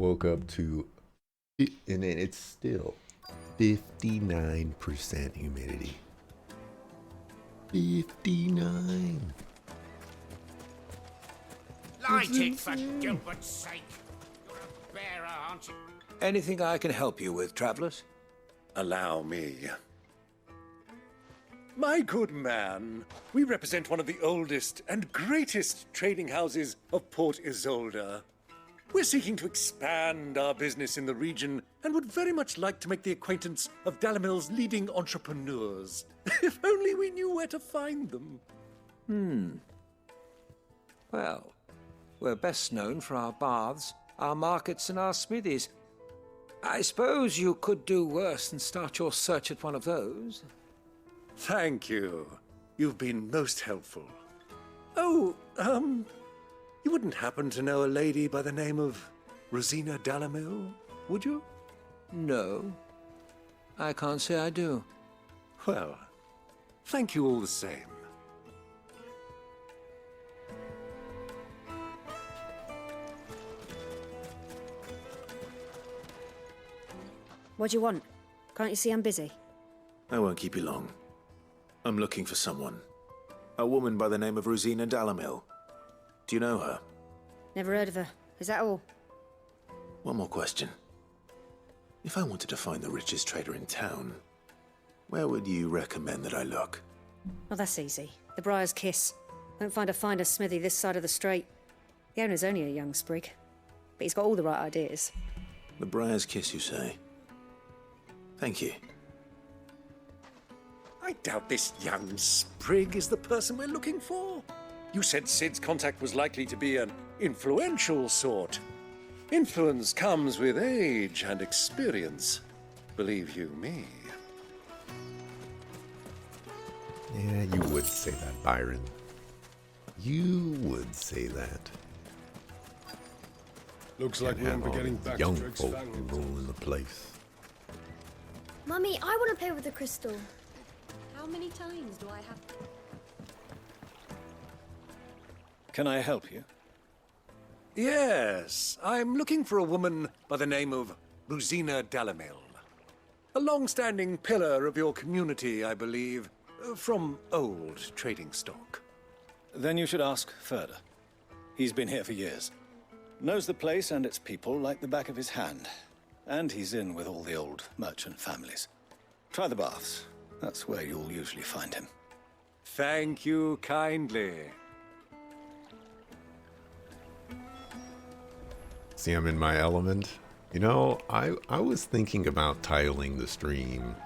woke up to, and then it's still 59% humidity. 59. Light it, for Gilbert's sake. You're a bearer, aren't you? Anything I can help you with, travelers? Allow me. My good man, we represent one of the oldest and greatest trading houses of Port Isolde. We're seeking to expand our business in the region and would very much like to make the acquaintance of Dalamil's leading entrepreneurs. If only we knew where to find them. Well, we're best known for our baths, our markets, and our smithies. I suppose you could do worse than start your search at one of those. Thank you. You've been most helpful. Oh, you wouldn't happen to know a lady by the name of Rosina Dalamil, would you? No, I can't say I do. Well, thank you all the same. What do you want? Can't you see I'm busy? I won't keep you long. I'm looking for someone. A woman by the name of Rosina Dalamil. Do you know her? Never heard of her. Is that all? One more question. If I wanted to find the richest trader in town, where would you recommend that I look? Well, that's easy. The Briar's Kiss. Won't find a finer smithy this side of the strait. The owner's only a young sprig, but he's got all the right ideas. The Briar's Kiss, you say? Thank you. I doubt this young sprig is the person we're looking for. You said Sid's contact was likely to be an influential sort. Influence comes with age and experience. Believe you me. Yeah, you would say that, Byron. You would say that. Looks like Can't we have won't be all getting these back young to Drake's folk Fang. ruling the place. Mummy, I want to play with the crystal. How many times do I have to? Can I help you? Yes, I'm looking for a woman by the name of Rosina Dalamil. A long-standing pillar of your community, I believe, from old trading stock. Then you should ask Ferda. He's been here for years. Knows the place and its people like the back of his hand. And he's in with all the old merchant families. Try the baths. That's where you'll usually find him. Thank you kindly. See, I'm in my element. You know, I was thinking about titling the stream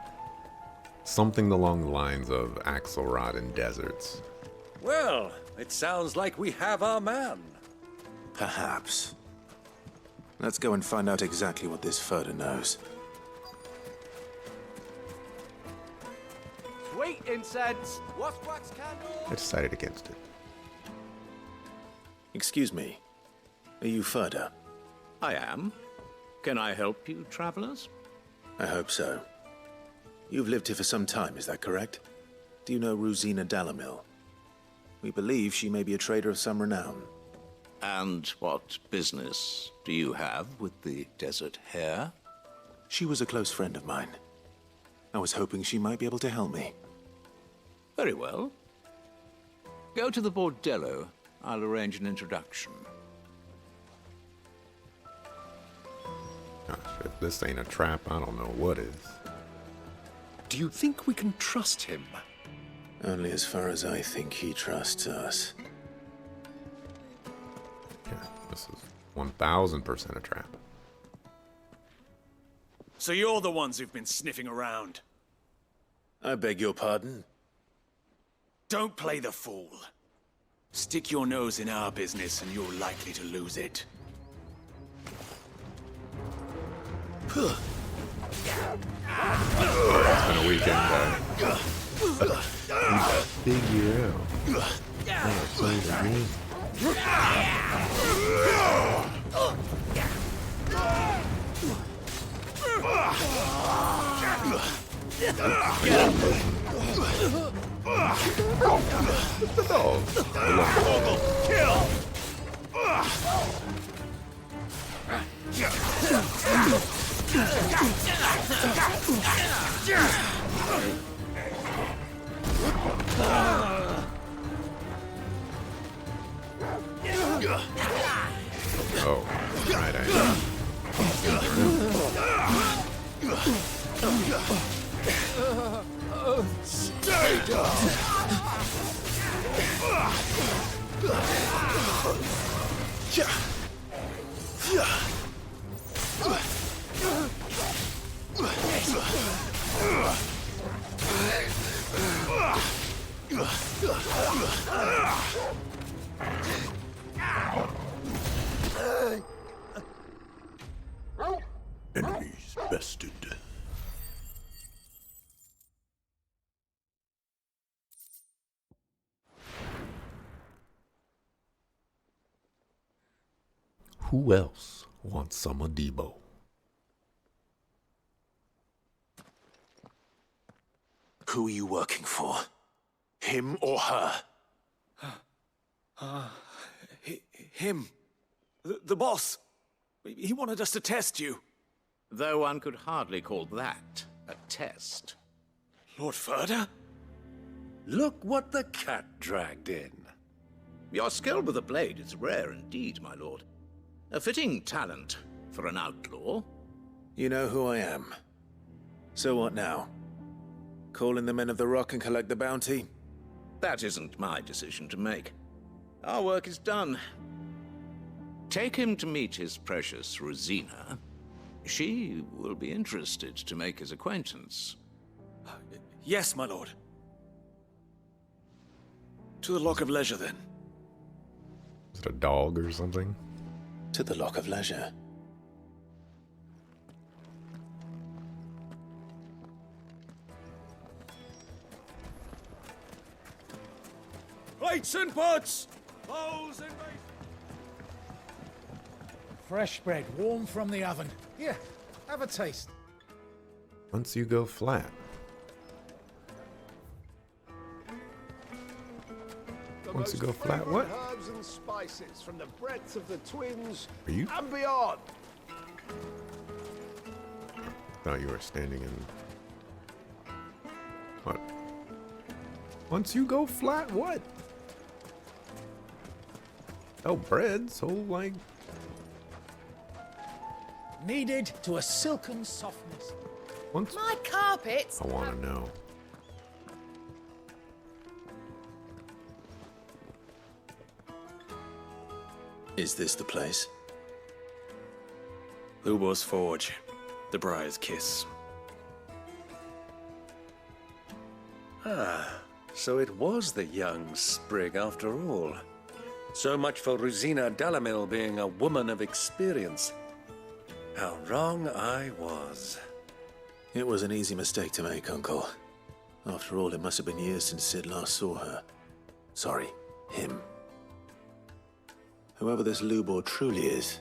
something along the lines of Axelrod in Deserts. Well, it sounds like we have our man. Perhaps. Let's go and find out exactly what this Ferda knows. Sweet incense. What's wax candle? I decided against it. Excuse me. Are you Ferda? I am. Can I help you, travelers? I hope so. You've lived here for some time, is that correct? Do you know Rosina Dalamil? We believe she may be a trader of some renown. And what business do you have with the Desert Hare? She was a close friend of mine. I was hoping she might be able to help me. Very well. Go to the Bordello. I'll arrange an introduction. Gosh, if this ain't a trap, I don't know what is. Do you think we can trust him? Only as far as I think he trusts us. Yeah, this is 1000% a trap. So you're the ones who've been sniffing around. I beg your pardon? Don't play the fool. Stick your nose in our business and you're likely to lose it. It's been a weekend, figure out how to play the game. Kill! Oh, right, I Stay down! Enemies bested. Who else wants some of Debo? Who are you working for? Him or her? Him. The boss. He wanted us to test you. Though one could hardly call that a test. Lord Ferda? Look what the cat dragged in. Your skill with the blade is rare indeed, my lord. A fitting talent for an outlaw. You know who I am. So what now? Call in the Men of the Rock and collect the bounty? That isn't my decision to make. Our work is done. Take him to meet his precious Rosina. She will be interested to make his acquaintance. Yes, my lord. To the Lock of Leisure, then. Is it a dog or something? To the Lock of Leisure. Plates and pots! Bowls and... Fresh bread, warm from the oven. Here, have a taste. Once you go flat. Once you go flat, what? Herbs and spices from the breadth of the Twins Are you? and beyond. Thought you were standing in. What? Once you go flat, what? Oh, bread, so like. Kneaded to a silken softness. Once. My carpets. I want to know. Is this the place? Lubor's Forge. The Briar's Kiss. So it was the young sprig after all. So much for Rosina Dalamil being a woman of experience. How wrong I was. It was an easy mistake to make, Uncle. After all, it must have been years since Sid last saw her. Sorry, him. Whoever this Lubor truly is,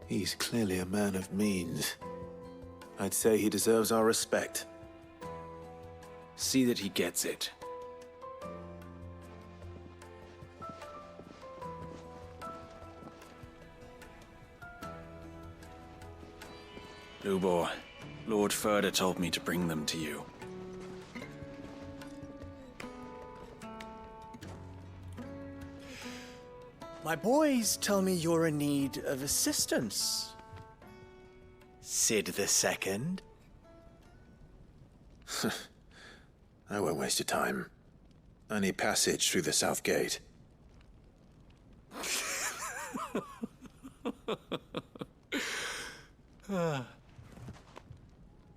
he's clearly a man of means. I'd say he deserves our respect. See that he gets it. Lubor, Lord Ferda told me to bring them to you. My boys tell me you're in need of assistance. Sid the Second? I won't waste your time. I need passage through the south gate.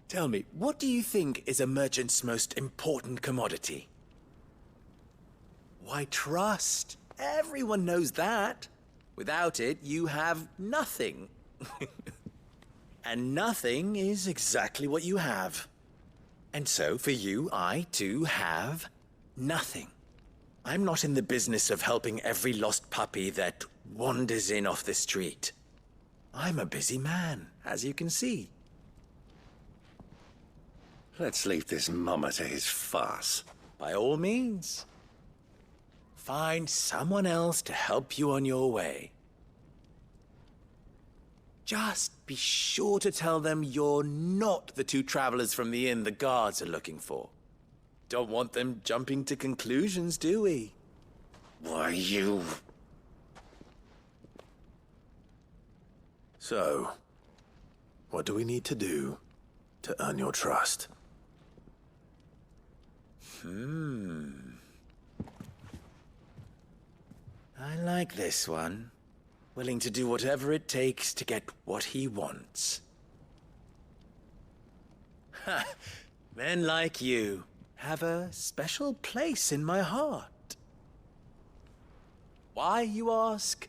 Tell me, what do you think is a merchant's most important commodity? Why, trust. Everyone knows that. Without it, you have nothing. And nothing is exactly what you have. And so, for you, I, too, have nothing. I'm not in the business of helping every lost puppy that wanders in off the street. I'm a busy man, as you can see. Let's leave this mummer to his farce. By all means. Find someone else to help you on your way. Just be sure to tell them you're not the two travelers from the inn the guards are looking for. Don't want them jumping to conclusions, do we? Why, you... So, what do we need to do to earn your trust? I like this one. Willing to do whatever it takes to get what he wants. Ha! Men like you have a special place in my heart. Why, you ask?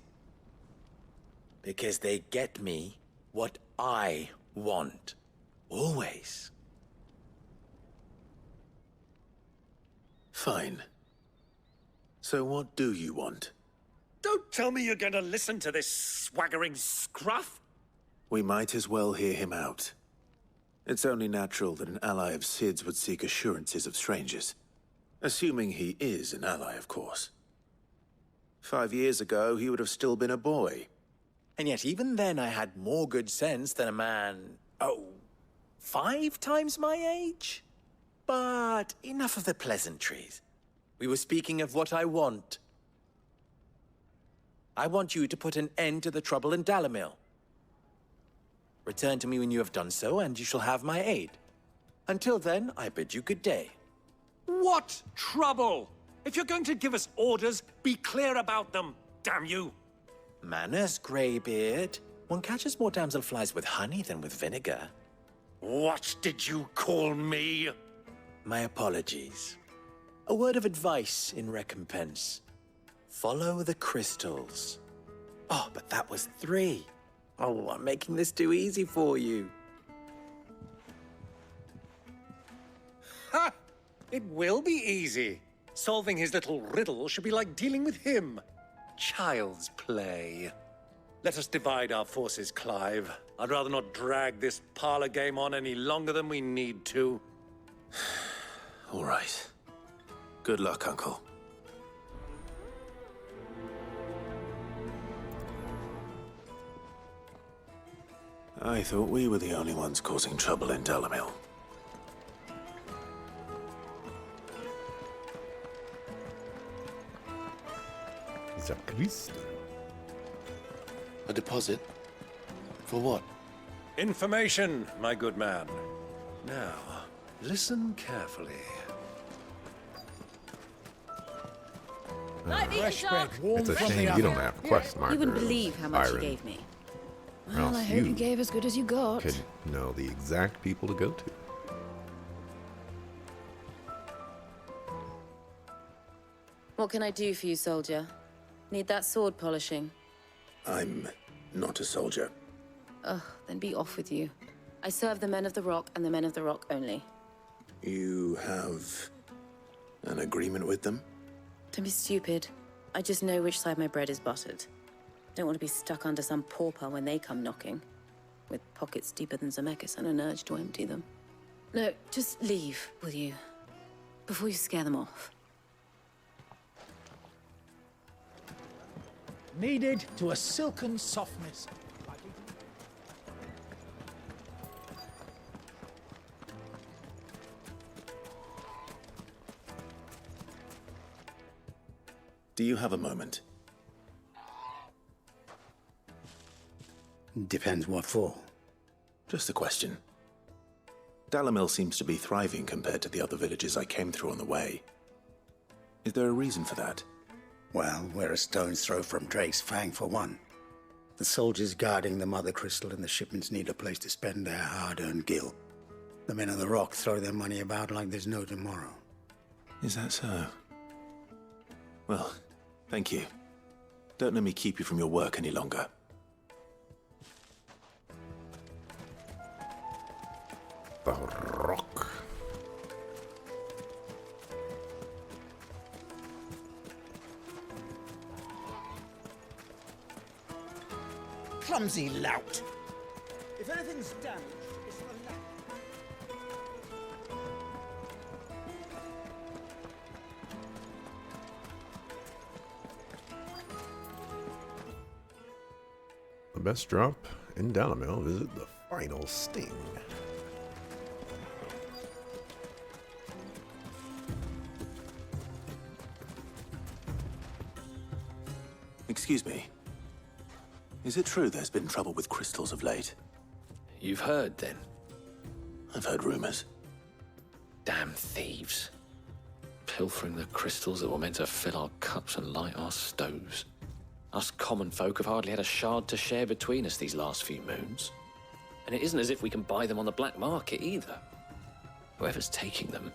Because they get me what I want. Always. Fine. So what do you want? Don't tell me you're going to listen to this swaggering scruff. We might as well hear him out. It's only natural that an ally of Sid's would seek assurances of strangers. Assuming he is an ally, of course. 5 years ago, he would have still been a boy. And yet even then I had more good sense than a man, 5 times my age? But enough of the pleasantries. We were speaking of what I want. I want you to put an end to the trouble in Dalimil. Return to me when you have done so, and you shall have my aid. Until then, I bid you good day. What trouble? If you're going to give us orders, be clear about them, damn you. Manners, Greybeard. One catches more damselflies with honey than with vinegar. What did you call me? My apologies. A word of advice in recompense. Follow the crystals. Oh, but that was 3. Oh, I'm making this too easy for you. Ha! It will be easy. Solving his little riddle should be like dealing with him. Child's play. Let us divide our forces, Clive. I'd rather not drag this parlor game on any longer than we need to. All right. Good luck, Uncle. I thought we were the only ones causing trouble in Dalimil. The crystal. A deposit? For what? Information, my good man. Now, listen carefully. Fresh bread, warm It's a from the shame you oven. don't have quest markers. You wouldn't believe how much Byron. you gave me. Or Well, else I hope you gave as good as you got. could know the exact people to go to. What can I do for you, soldier? Need that sword polishing? I'm not a soldier. Ugh, then be off with you. I serve the Men of the Rock and the Men of the Rock only. You have an agreement with them? Don't be stupid. I just know which side my bread is buttered. Don't want to be stuck under some pauper when they come knocking. With pockets deeper than Zemeckis and an urge to empty them. No, just leave, will you? Before you scare them off. Kneaded to a silken softness. Do you have a moment? Depends what for. Just a question. Dalimil seems to be thriving compared to the other villages I came through on the way. Is there a reason for that? Well, we're a stone's throw from Drake's Fang for one. The soldiers guarding the Mother Crystal and the shipments need a place to spend their hard-earned gil. The Men of the Rock throw their money about like there's no tomorrow. Is that so? Well, thank you. Don't let me keep you from your work any longer. The Rock. Clumsy lout. If anything's damaged, it's the lamp. The best drop In Dalamil, visit the final sting. Excuse me. Is it true there's been trouble with crystals of late? You've heard, then? I've heard rumors. Damn thieves. Pilfering the crystals that were meant to fill our cups and light our stoves. Us common folk have hardly had a shard to share between us these last few moons. And it isn't as if we can buy them on the black market either. Whoever's taking them,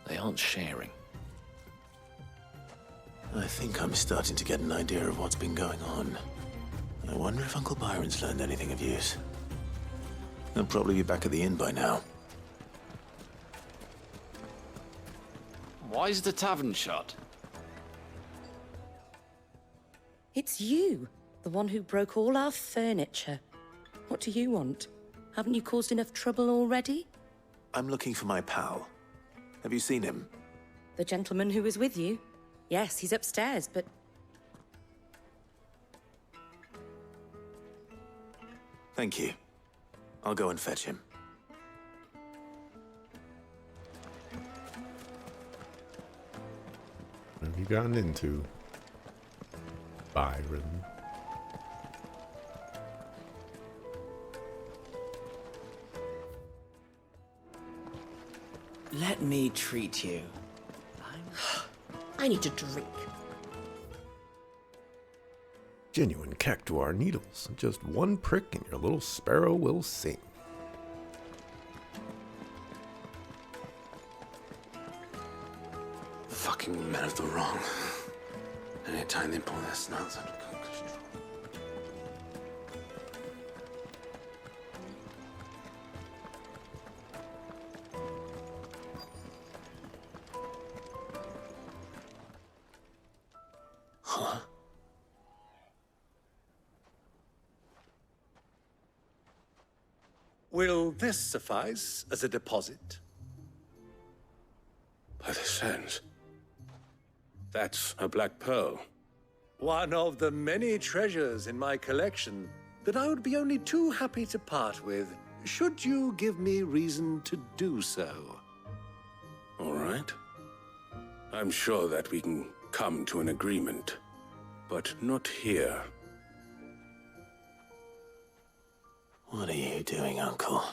they aren't sharing. I think I'm starting to get an idea of what's been going on. I wonder if Uncle Byron's learned anything of use. He'll probably be back at the inn by now. Why is the tavern shut? It's you, the one who broke all our furniture. What do you want? Haven't you caused enough trouble already? I'm looking for my pal. Have you seen him? The gentleman who was with you? Yes, he's upstairs, but... Thank you. I'll go and fetch him. What have you gotten into, Byron? Let me treat you. I need to drink. Genuine cactuar needles. Just one prick and your little sparrow will sing. Fucking men of the wrong. Anytime they pull their snouts out of control. Huh? Will this suffice as a deposit? By the sands. That's a black pearl. One of the many treasures in my collection that I would be only too happy to part with, should you give me reason to do so. All right. I'm sure that we can come to an agreement, but not here. What are you doing, Uncle?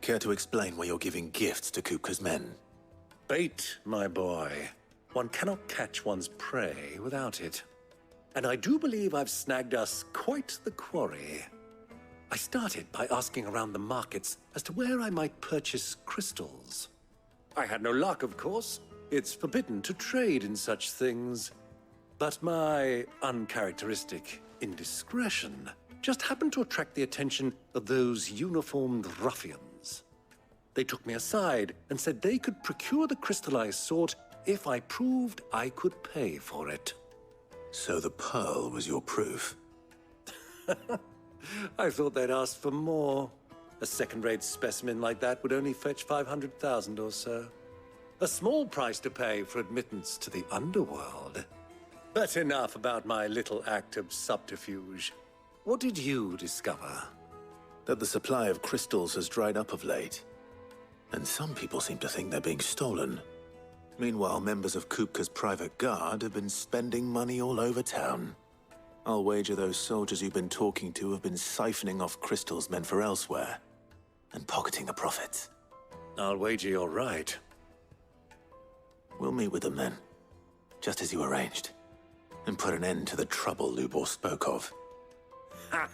Care to explain why you're giving gifts to Kupka's men? Bait, my boy. One cannot catch one's prey without it. And I do believe I've snagged us quite the quarry. I started by asking around the markets as to where I might purchase crystals. I had no luck, of course. It's forbidden to trade in such things. But my uncharacteristic indiscretion just happened to attract the attention of those uniformed ruffians. They took me aside and said they could procure the crystal I sought if I proved I could pay for it. So the pearl was your proof? I thought they'd ask for more. A second-rate specimen like that would only fetch 500,000 or so. A small price to pay for admittance to the underworld. But enough about my little act of subterfuge. What did you discover? That the supply of crystals has dried up of late. And some people seem to think they're being stolen. Meanwhile, members of Kupka's private guard have been spending money all over town. I'll wager those soldiers you've been talking to have been siphoning off crystals meant for elsewhere, and pocketing the profits. I'll wager you're right. We'll meet with them then, just as you arranged, and put an end to the trouble Lubor spoke of. Ha!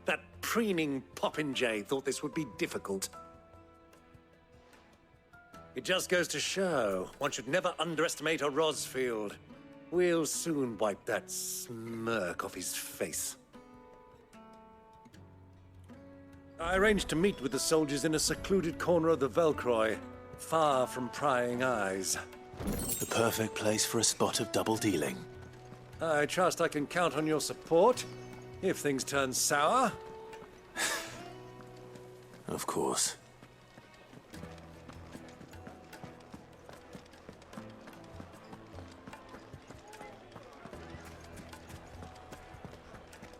That preening popinjay thought this would be difficult. It just goes to show, one should never underestimate a Rosfield. We'll soon wipe that smirk off his face. I arranged to meet with the soldiers in a secluded corner of the Velcroy, far from prying eyes. The perfect place for a spot of double dealing. I trust I can count on your support if things turn sour. Of course.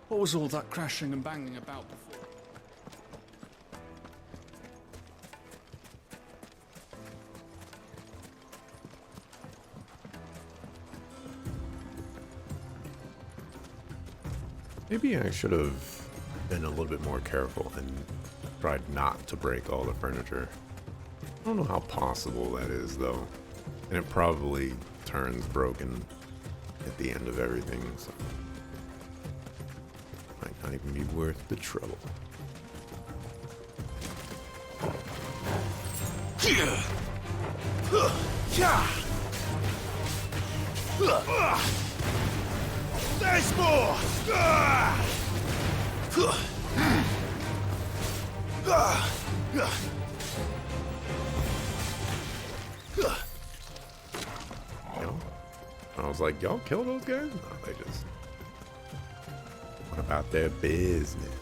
What was all that crashing and banging about before? Maybe I should have been a little bit more careful and tried not to break all the furniture. I don't know how possible that is, though. And it probably turns broken at the end of everything, so might not even be worth the trouble. There's more! I was like, y'all kill those guys? No, they just went about their business.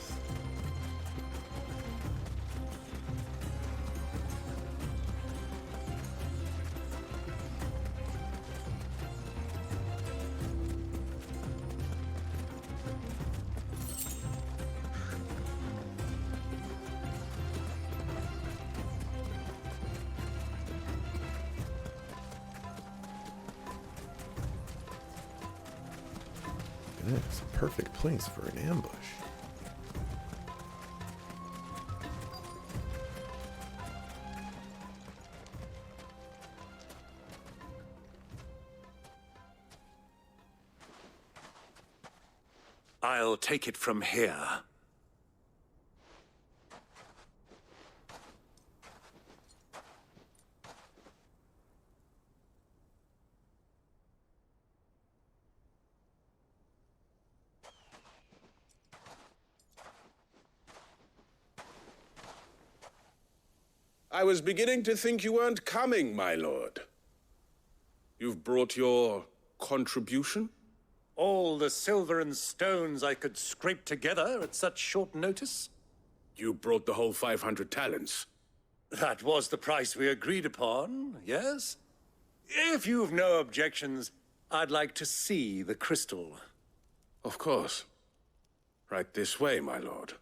It's a perfect place for an ambush. I'll take it from here. I was beginning to think you weren't coming, my lord. You've brought your contribution? All the silver and stones I could scrape together at such short notice? You brought the whole 500 talents. That was the price we agreed upon, yes? If you've no objections, I'd like to see the crystal. Of course. Right this way, my lord.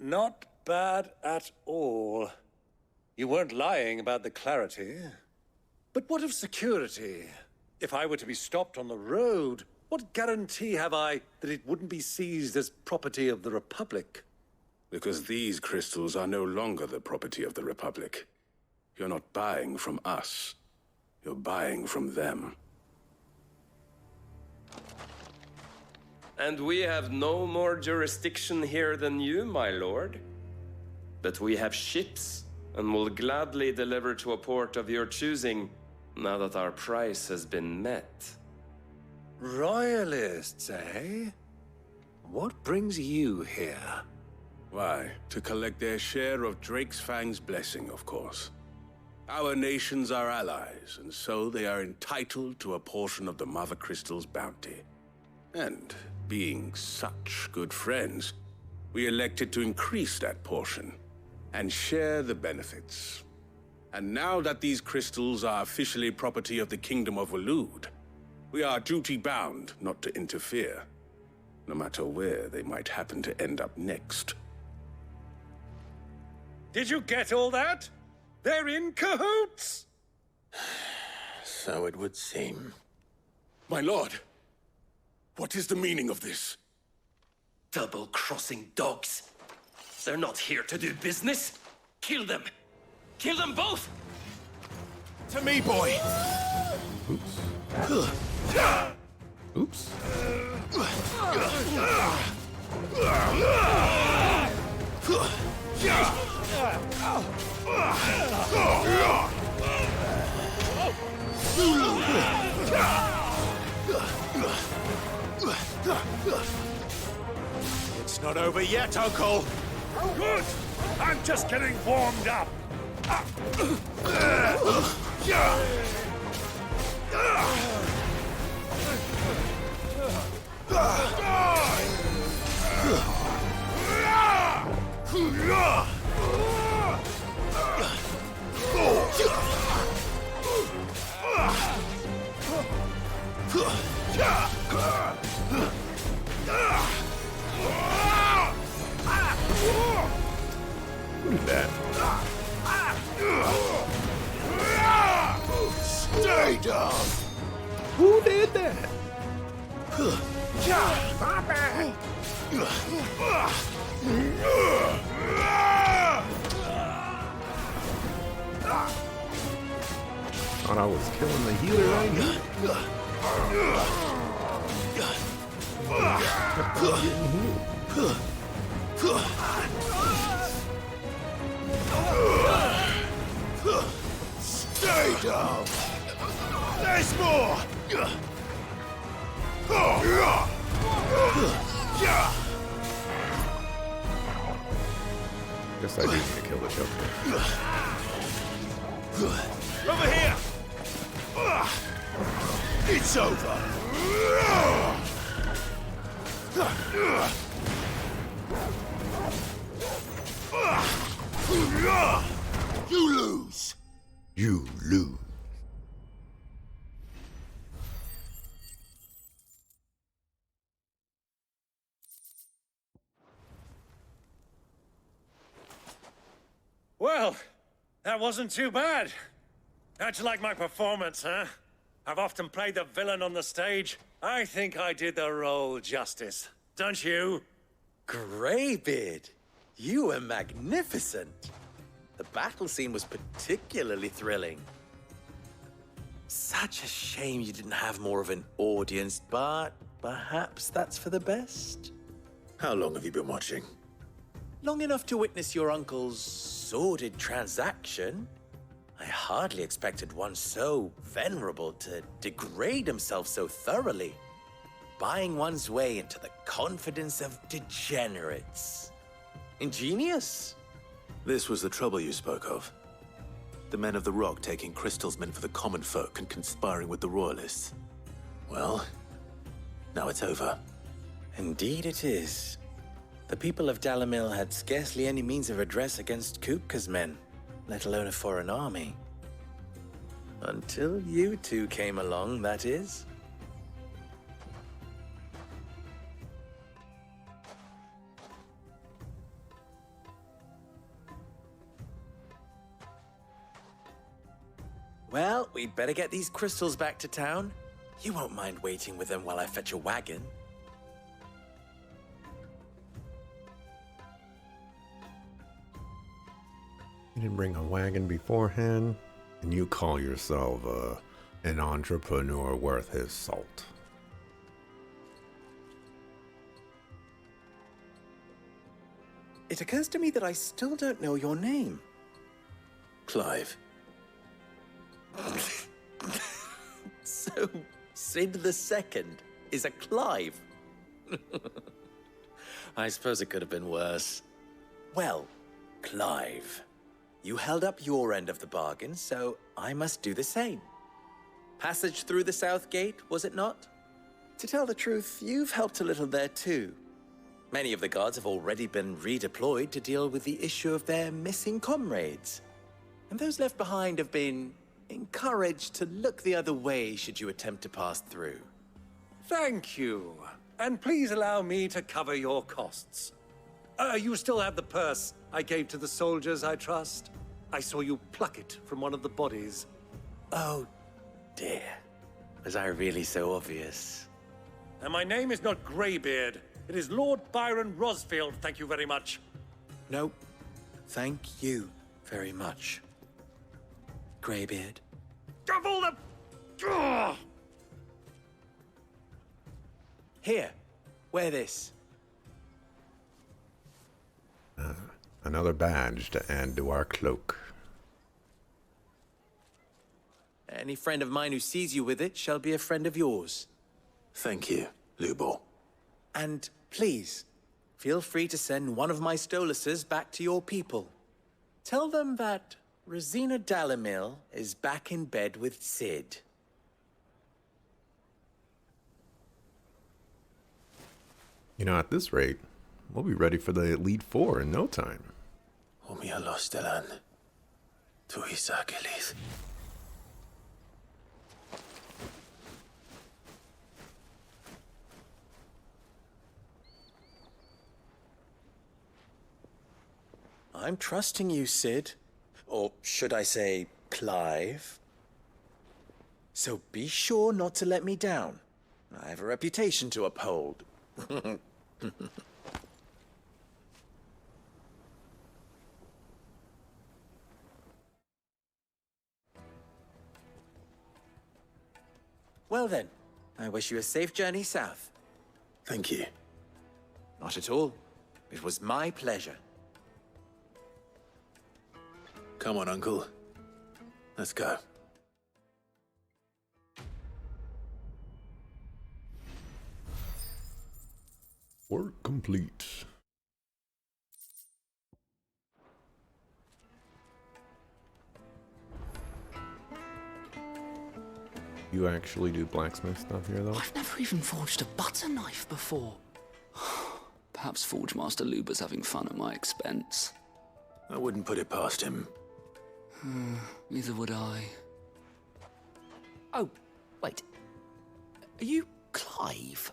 Not bad at all. You weren't lying about the clarity. But what of security? If I were to be stopped on the road, what guarantee have I that it wouldn't be seized as property of the Republic? Because these crystals are no longer the property of the Republic. You're not buying from us. You're buying from them. And we have no more jurisdiction here than you, my lord. But we have ships, and will gladly deliver to a port of your choosing, now that our price has been met. Royalists, eh? What brings you here? Why, to collect their share of Drakesfang's blessing, of course. Our nations are allies, and so they are entitled to a portion of the Mother Crystal's bounty. And being such good friends, we elected to increase that portion and share the benefits. And now that these crystals are officially property of the Kingdom of Waloed, we are duty-bound not to interfere, no matter where they might happen to end up next. Did you get all that? They're in cahoots! So it would seem. My lord, what is the meaning of this? Double-crossing dogs. They're not here to do business. Kill them. Kill them both! To me, boy! Oops. Oops. It's not over yet, Uncle! Good! I'm just getting warmed up. Who did that? Stay down! Who did that? Thought I was killing the healer right here. Stay down! There's more! Guess I do need to kill the Joker. Over here! It's over! You lose! You lose. Well, that wasn't too bad. How'd you like my performance, huh? I've often played the villain on the stage. I think I did the role justice. Don't you? Greybeard, you were magnificent. The battle scene was particularly thrilling. Such a shame you didn't have more of an audience, but perhaps that's for the best. How long have you been watching? Long enough to witness your uncle's sordid transaction. I hardly expected one so venerable to degrade himself so thoroughly, buying one's way into the confidence of degenerates. Ingenious. This was the trouble you spoke of. The men of the Rock taking Crystal's men for the common folk and conspiring with the Royalists. Well, now it's over. Indeed it is. The people of Dalamil had scarcely any means of redress against Kupka's men, let alone a foreign army. Until you two came along, that is. Well, we'd better get these crystals back to town. You won't mind waiting with them while I fetch a wagon. You didn't bring a wagon beforehand, and you call yourself an entrepreneur worth his salt. It occurs to me that I still don't know your name. Clive. So, Sid the Second is a Clive? I suppose it could have been worse. Well, Clive, you held up your end of the bargain, so I must do the same. Passage through the South Gate, was it not? To tell the truth, you've helped a little there too. Many of the guards have already been redeployed to deal with the issue of their missing comrades. And those left behind have been encouraged to look the other way should you attempt to pass through. Thank you. And please allow me to cover your costs. You still have the purse I gave to the soldiers, I trust? I saw you pluck it from one of the bodies. Oh, dear. Was I really so obvious? And my name is not Greybeard. It is Lord Byron Rosfield, thank you very much. No, thank you very much, Greybeard. Of all the... Ugh! Here, wear this. Another badge to add to our cloak. Any friend of mine who sees you with it shall be a friend of yours. Thank you, Lubor. And please, feel free to send one of my Stoluses back to your people. Tell them that Rosina Dalamil is back in bed with Cid. You know, at this rate, we'll be ready for the Elite Four in no time. Umialostelan. Tuisakelis. I'm trusting you, Cid. Or should I say, Clive? So be sure not to let me down. I have a reputation to uphold. Well then, I wish you a safe journey south. Thank you. Not at all. It was my pleasure. Come on, Uncle. Let's go. Work complete. You actually do blacksmith stuff here, though? I've never even forged a butter knife before. Perhaps Forge Master Luber's having fun at my expense. I wouldn't put it past him. Neither would I. Oh, wait. Are you Clive?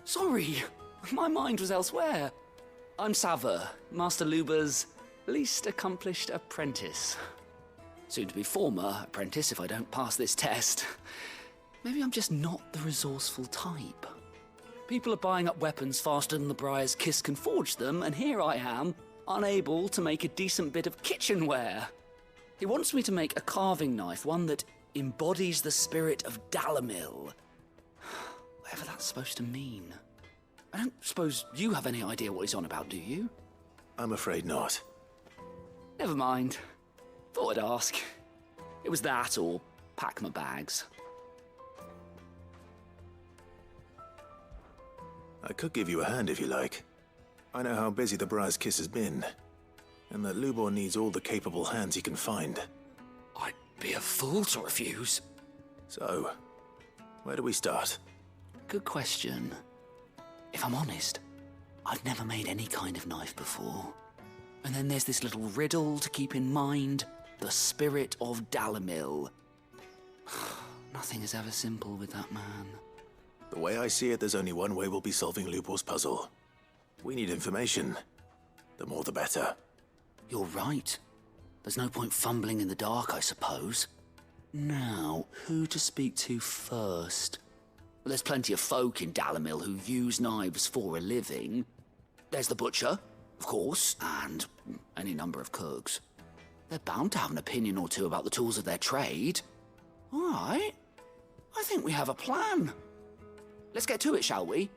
Sorry, my mind was elsewhere. I'm Sava, Master Luber's least accomplished apprentice. Soon to be former apprentice if I don't pass this test. Maybe I'm just not the resourceful type. People are buying up weapons faster than the Briar's Kiss can forge them, and here I am, unable to make a decent bit of kitchenware. He wants me to make a carving knife, one that embodies the spirit of Dalamil. Whatever that's supposed to mean. I don't suppose you have any idea what he's on about, do you? I'm afraid not. Never mind. Thought I'd ask. It was that or pack my bags. I could give you a hand if you like. I know how busy the Briar's Kiss has been, and that Lubor needs all the capable hands he can find. I'd be a fool to refuse. So, where do we start? Good question. If I'm honest, I've never made any kind of knife before. And then there's this little riddle to keep in mind. The spirit of Dalamil. Nothing is ever simple with that man. The way I see it, there's only one way we'll be solving Lubor's puzzle. We need information. The more the better. You're right. There's no point fumbling in the dark, I suppose. Now, who to speak to first? Well, there's plenty of folk in Dalamil who use knives for a living. There's the butcher, of course, and any number of cooks. They're bound to have an opinion or two about the tools of their trade. All right. I think we have a plan. Let's get to it, shall we?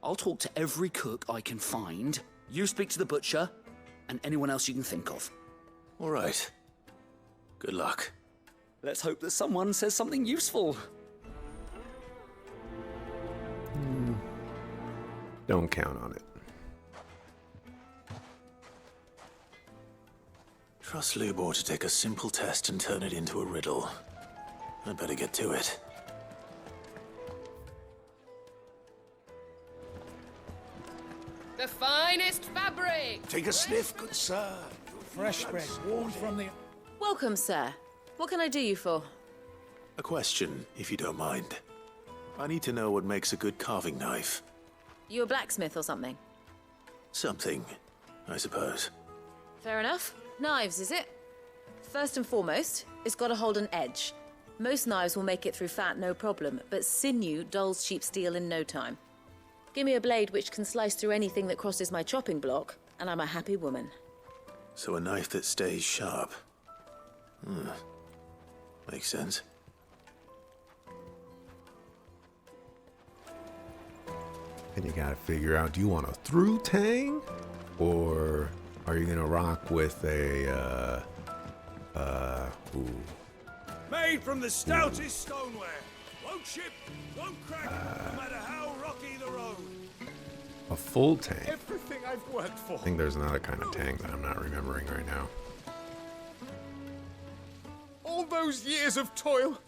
I'll talk to every cook I can find. You speak to the butcher, and anyone else you can think of. All right. Good luck. Let's hope that someone says something useful. Don't count on it. Trust Lubor to take a simple test and turn it into a riddle. I'd better get to it. The finest fabric! Take a sniff, good sir. Fresh bread, warm from the... Welcome, sir. What can I do you for? A question, if you don't mind. I need to know what makes a good carving knife. You a blacksmith or something? Something, I suppose. Fair enough. Knives, is it? First and foremost, it's got to hold an edge. Most knives will make it through fat, no problem, but sinew dulls cheap steel in no time. Give me a blade which can slice through anything that crosses my chopping block, and I'm a happy woman. So a knife that stays sharp. Makes sense. And you gotta figure out, do you want a through tang? Or are you gonna rock with a, Made from the stoutest stoneware. Won't chip, won't crack, no matter how rocky the road. A full tank? Everything I've worked for. I think there's another kind of tank that I'm not remembering right now. All those years of toil.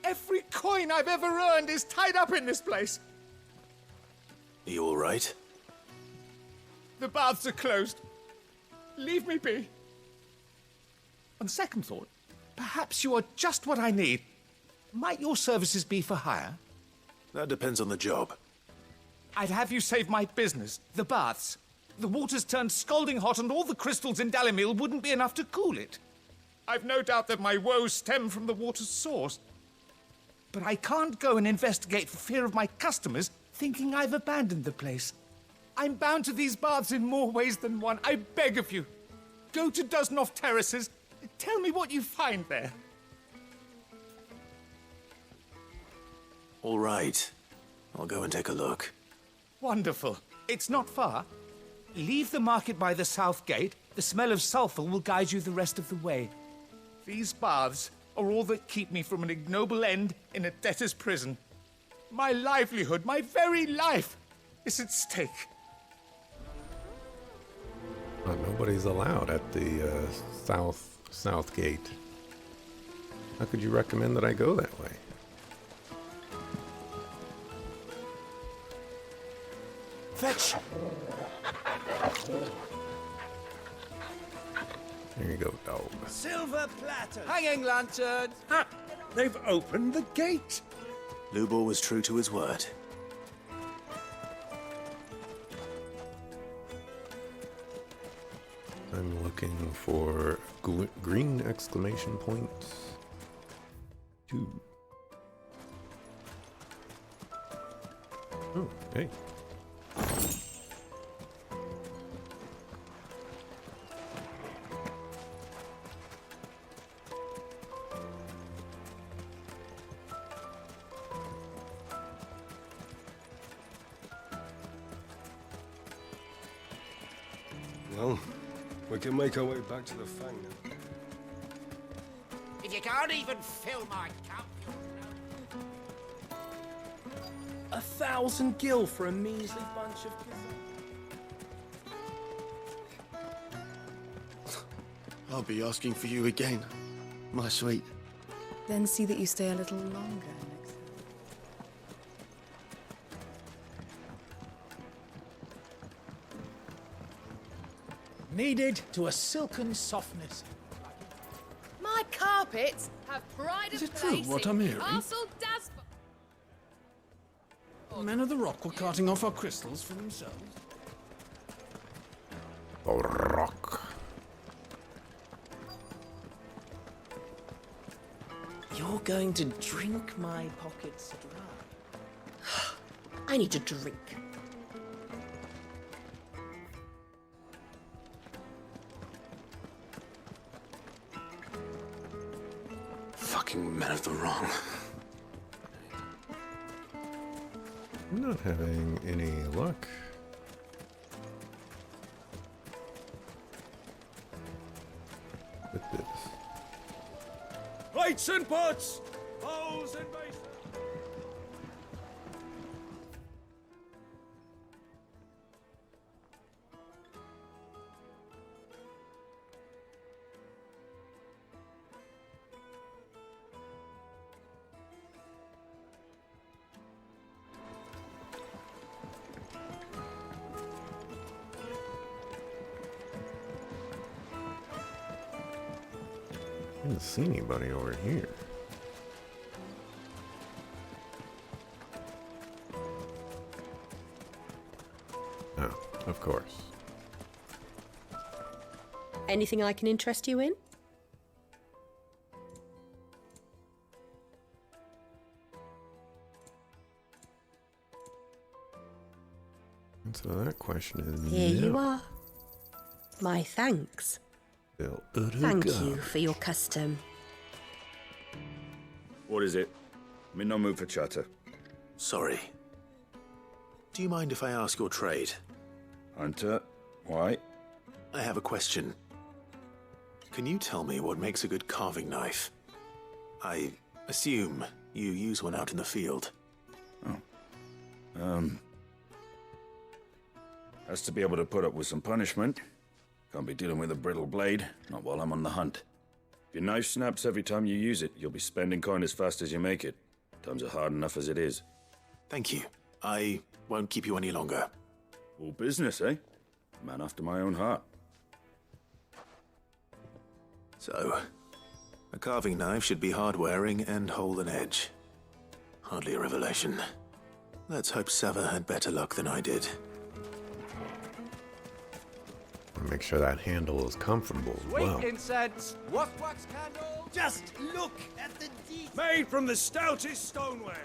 Every coin I've ever earned is tied up in this place. Are you all right? The baths are closed. Leave me be. On second thought, perhaps you are just what I need. Might your services be for hire? That depends on the job. I'd have you save my business, the baths. The water's turned scalding hot and all the crystals in Dalimil wouldn't be enough to cool it. I've no doubt that my woes stem from the water's source. But I can't go and investigate for fear of my customers thinking I've abandoned the place. I'm bound to these baths in more ways than one. I beg of you. Go to Dusnov Terraces. Tell me what you find there. All right. I'll go and take a look. Wonderful. It's not far. Leave the market by the south gate. The smell of sulphur will guide you the rest of the way. These baths are all that keep me from an ignoble end in a debtor's prison. My livelihood, my very life, is at stake. Nobody's allowed at the south gate. How could you recommend that I go that way? Fetch! There you go, dog. Silver platter! Hanging lanterns! Ha! They've opened the gate! Lubor was true to his word. I'm looking for green exclamation point 2. Oh, hey. Well, we can make our way back to the Fang now. If you can't even fill my cup, you'll 1,000 gil for a measly bunch of kisses. I'll be asking for you again, my sweet. Then see that you stay a little longer. Kneaded to a silken softness. My carpets have pride Is of it true place what in I'm hearing? Castle Dasp. Men of the Rock were carting off our crystals for themselves. The Rock. You're going to drink my pockets dry. I need to drink. Fucking men of the wrong. I'm not having any luck. With this. Plates and pots! Bowls and basins! I didn't see anybody over here. Oh, of course. Anything I can interest you in? Answer to that question is Here no. you are. My thanks. Thank you for your custom. What is it? I'm in no mood for chatter. Sorry. Do you mind if I ask your trade? Hunter, why? I have a question. Can you tell me what makes a good carving knife? I assume you use one out in the field. Has to be able to put up with some punishment. Can't be dealing with a brittle blade, not while I'm on the hunt. If your knife snaps every time you use it, you'll be spending coin as fast as you make it. Times are hard enough as it is. Thank you. I won't keep you any longer. All business, eh? Man after my own heart. So, a carving knife should be hard-wearing and hold an edge. Hardly a revelation. Let's hope Sava had better luck than I did. Make sure that handle is comfortable as well. incense, wax candle. Just look at the detail. Made from the stoutest stoneware.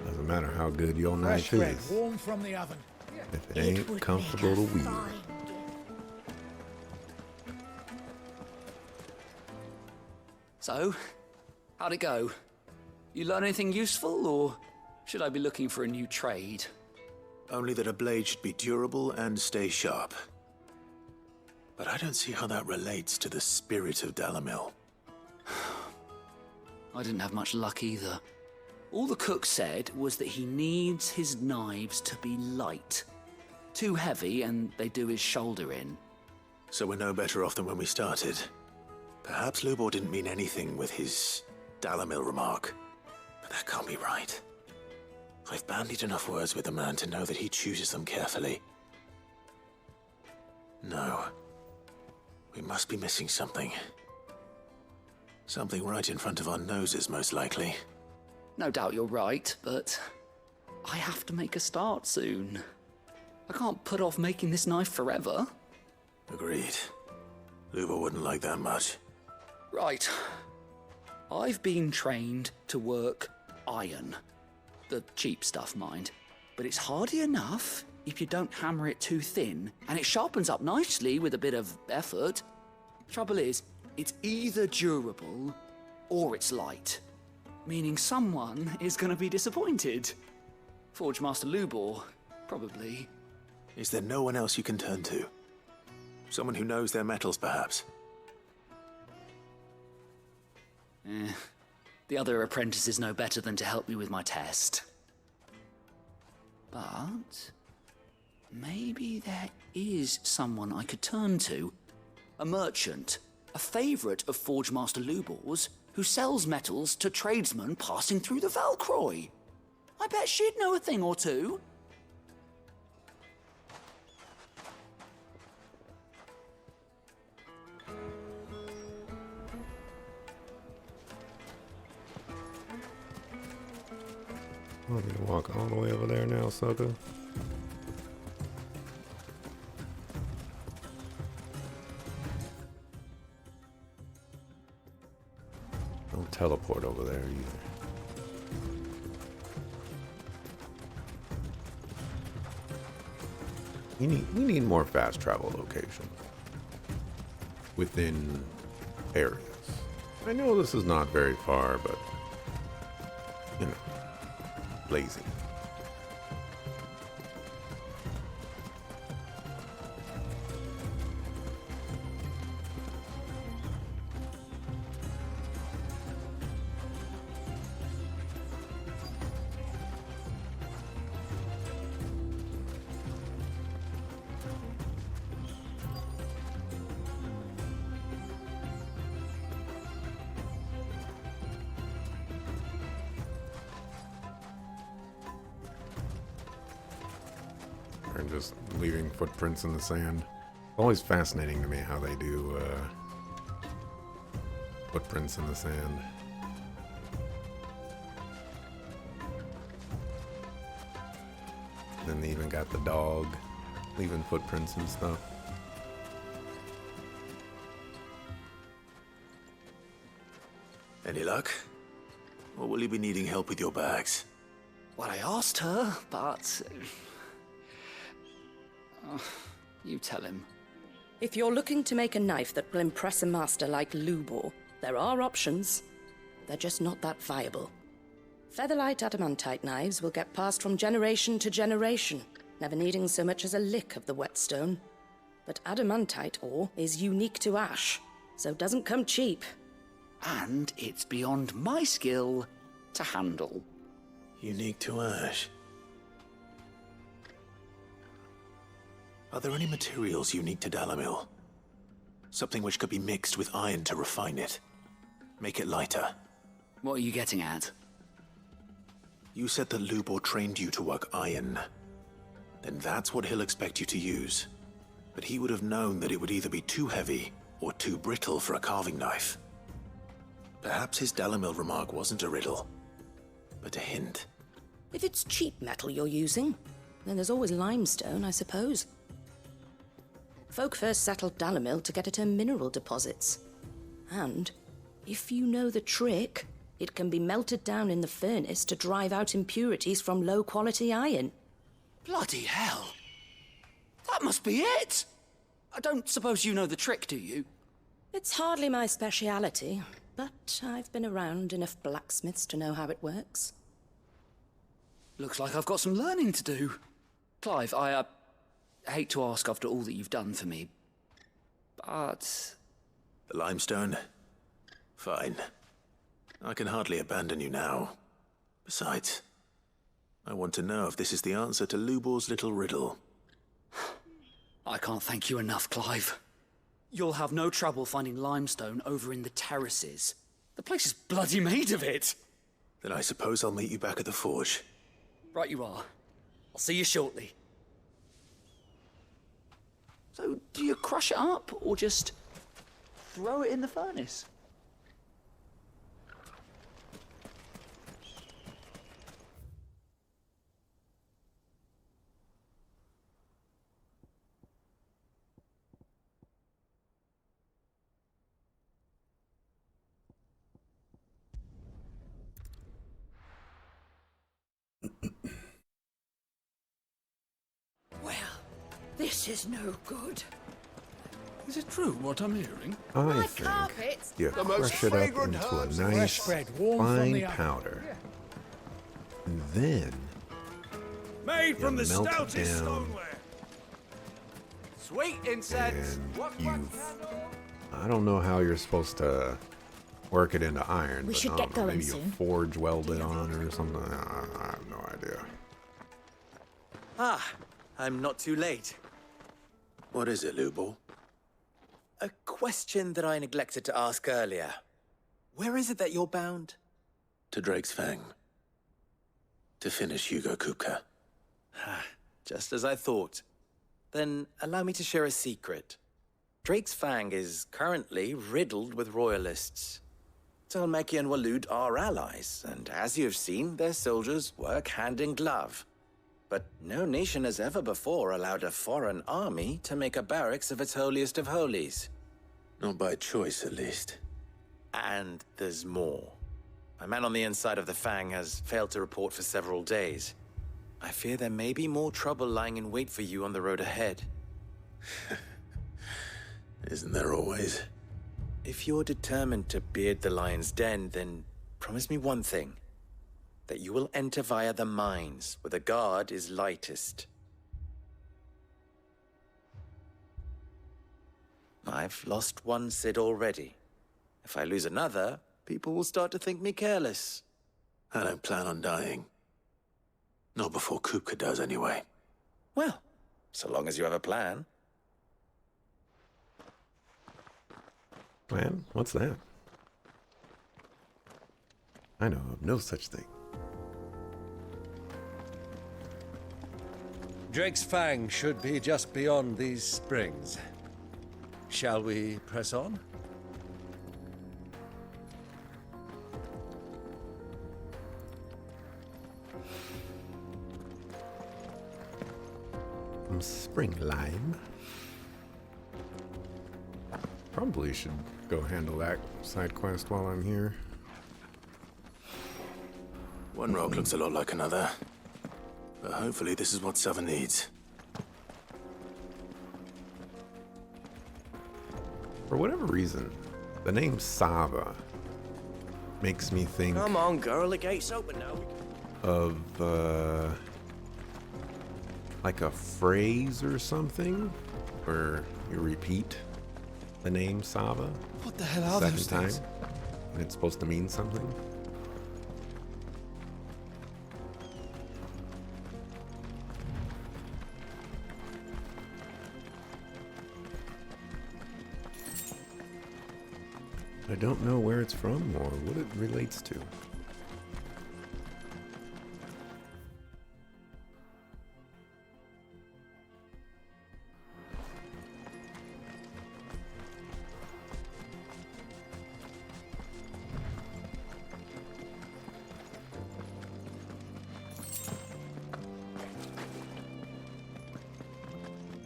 Doesn't matter how good your knife Fresh bread, is. warm from the oven. If it ain't comfortable to wield. So, how'd it go? You learn anything useful, or should I be looking for a new trade? Only that a blade should be durable and stay sharp. But I don't see how that relates to the spirit of Dalamil. I didn't have much luck either. All the cook said was that he needs his knives to be light. Too heavy and they do his shoulder in. So we're no better off than when we started. Perhaps Lubor didn't mean anything with his Dalamil remark. But that can't be right. I've bandied enough words with the man to know that he chooses them carefully. No. We must be missing something. Something right in front of our noses, most likely. No doubt you're right, but I have to make a start soon. I can't put off making this knife forever. Agreed. Lubor wouldn't like that much. Right. I've been trained to work iron. The cheap stuff, mind. But it's hardy enough if you don't hammer it too thin, and it sharpens up nicely with a bit of effort. Trouble is, it's either durable or it's light. Meaning someone is going to be disappointed. Forge Master Lubor, probably. Is there no one else you can turn to? Someone who knows their metals, perhaps? The other apprentices know better than to help me with my test. But maybe there is someone I could turn to. A merchant, a favourite of Forge Master Lubor's, who sells metals to tradesmen passing through the Valcroy. I bet she'd know a thing or two. Want me to walk all the way over there now, sucker? Don't teleport over there either. We need more fast travel locations within areas. I know this is not very far, but you know, lazy. And just leaving footprints in the sand. Always fascinating to me how they do footprints in the sand. Then they even got the dog leaving footprints and stuff. Any luck? Or will you be needing help with your bags? Well, I asked her, but... you tell him. If you're looking to make a knife that will impress a master like Lubor, there are options. They're just not that viable. Featherlight adamantite knives will get passed from generation to generation, never needing so much as a lick of the whetstone. But adamantite ore is unique to ash, so doesn't come cheap. And it's beyond my skill to handle. Unique to ash? Are there any materials unique to Dalimil? Something which could be mixed with iron to refine it. Make it lighter. What are you getting at? You said that Lubor trained you to work iron. Then that's what he'll expect you to use. But he would have known that it would either be too heavy or too brittle for a carving knife. Perhaps his Dalimil remark wasn't a riddle, but a hint. If it's cheap metal you're using, then there's always limestone, I suppose. Folk first settled Dalimil to get at her mineral deposits. And, if you know the trick, it can be melted down in the furnace to drive out impurities from low-quality iron. Bloody hell! That must be it! I don't suppose you know the trick, do you? It's hardly my speciality, but I've been around enough blacksmiths to know how it works. Looks like I've got some learning to do. Clive, I hate to ask after all that you've done for me, but... The limestone? Fine. I can hardly abandon you now. Besides, I want to know if this is the answer to Lubor's little riddle. I can't thank you enough, Clive. You'll have no trouble finding limestone over in the terraces. The place is bloody made of it. Then I suppose I'll meet you back at the forge. Right you are. I'll see you shortly. So, do you crush it up, or just throw it in the furnace? This is no good. Is it true what I'm hearing? I think you crush it up into a nice, fine powder. And then Made from the you melt it stoutest down, stoneware. Sweet incense. and What I don't know how you're supposed to work it into iron. We but should I get don't know, going maybe soon. you forge weld it on or something. I have no idea. Ah, I'm not too late. What is it, Lubor? A question that I neglected to ask earlier. Where is it that you're bound? To Drake's Fang. To finish Hugo Kupka. Just as I thought. Then allow me to share a secret. Drake's Fang is currently riddled with royalists. Talmeki and Waloed are allies, and as you have seen, their soldiers work hand in glove. But no nation has ever before allowed a foreign army to make a barracks of its holiest of holies. Not by choice, at least. And there's more. My man on the inside of the Fang has failed to report for several days. I fear there may be more trouble lying in wait for you on the road ahead. Isn't there always? If you're determined to beard the lion's den, then promise me one thing. That you will enter via the mines, where the guard is lightest. I've lost one Cid already. If I lose another, people will start to think me careless. I don't plan on dying. Not before Kupka does, anyway. Well, so long as you have a plan. Plan? What's that? I know of no such thing. Drake's Fang should be just beyond these springs. Shall we press on? Some spring lime. Probably should go handle that side quest while I'm here. One rock looks a lot like another. But hopefully this is what Sava needs. For whatever reason, the name Sava makes me think Come on, girl, the gate's open now. of like a phrase or something where you repeat the name Sava. What the hell are second those time, things? and it's supposed to mean something. I don't know where it's from or what it relates to.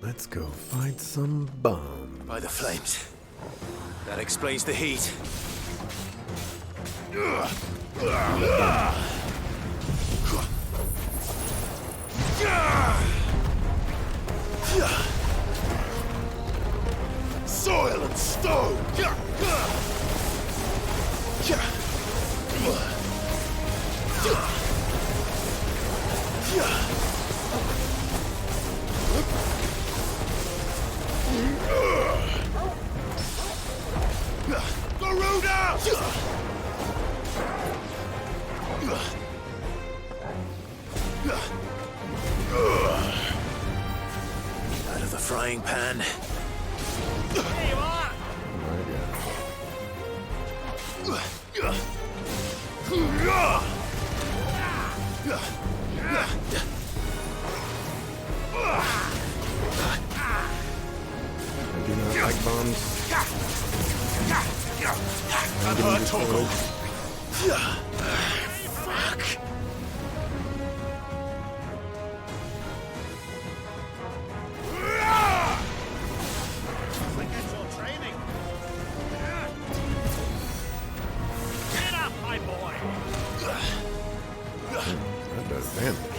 Let's go find some bombs. By the flames. That explains the heat. Soil and stone! Garuda! Out of the frying pan. Here you are! I do not like bombs. I'm getting destroyed. Fuck. Forget your training. Get up, my boy! That does damage.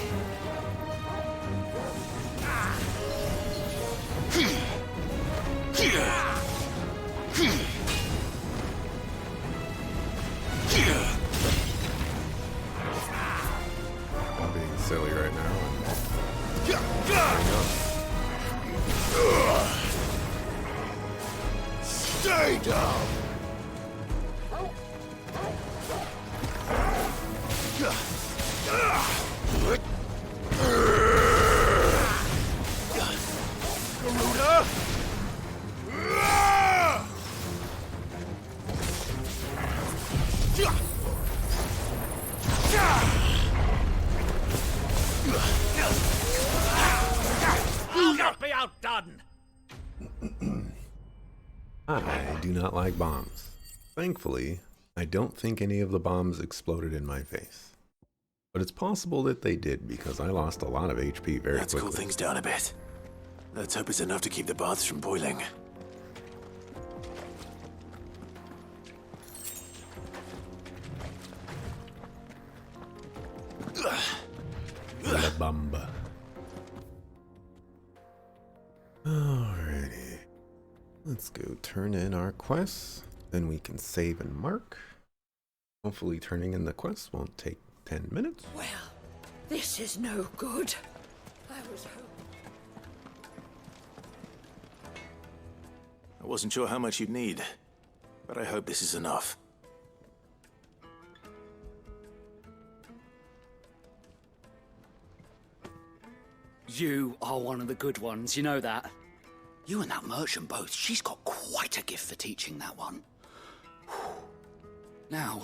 I'm being silly right now. Stay down! Garuda! I'll not be outdone! I do not like bombs. Thankfully, I don't think any of the bombs exploded in my face. But it's possible that they did because I lost a lot of HP very Let's quickly. cool things down a bit. Let's hope it's enough to keep the baths from boiling. La Bamba. Alrighty. Let's go turn in our quests. Then we can save and mark. Hopefully turning in the quests won't take 10 minutes. Well, this is no good. I was hoping. I wasn't sure how much you'd need, but I hope this is enough. You are one of the good ones, you know that. You and that merchant both, she's got quite a gift for teaching that one. Now,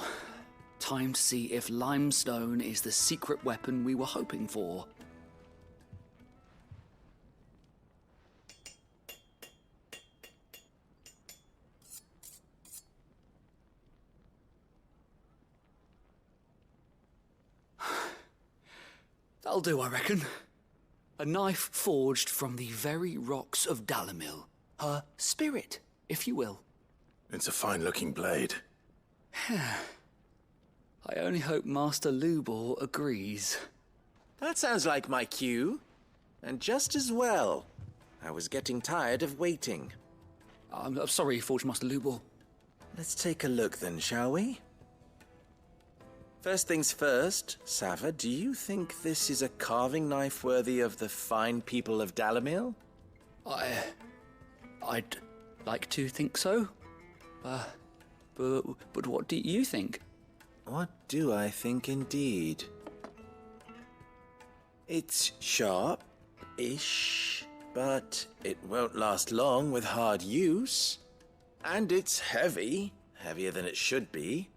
time to see if limestone is the secret weapon we were hoping for. That'll do, I reckon. A knife forged from the very rocks of Dalimil. Her spirit, if you will. It's a fine-looking blade. I only hope Master Lubor agrees. That sounds like my cue. And just as well. I was getting tired of waiting. I'm sorry, Forge Master Lubor. Let's take a look then, shall we? First things first, Sava, do you think this is a carving knife worthy of the fine people of Dalimil? I'd like to think so. But what do you think? What do I think indeed? It's sharp-ish, but it won't last long with hard use. And it's heavy. heavier than it should be.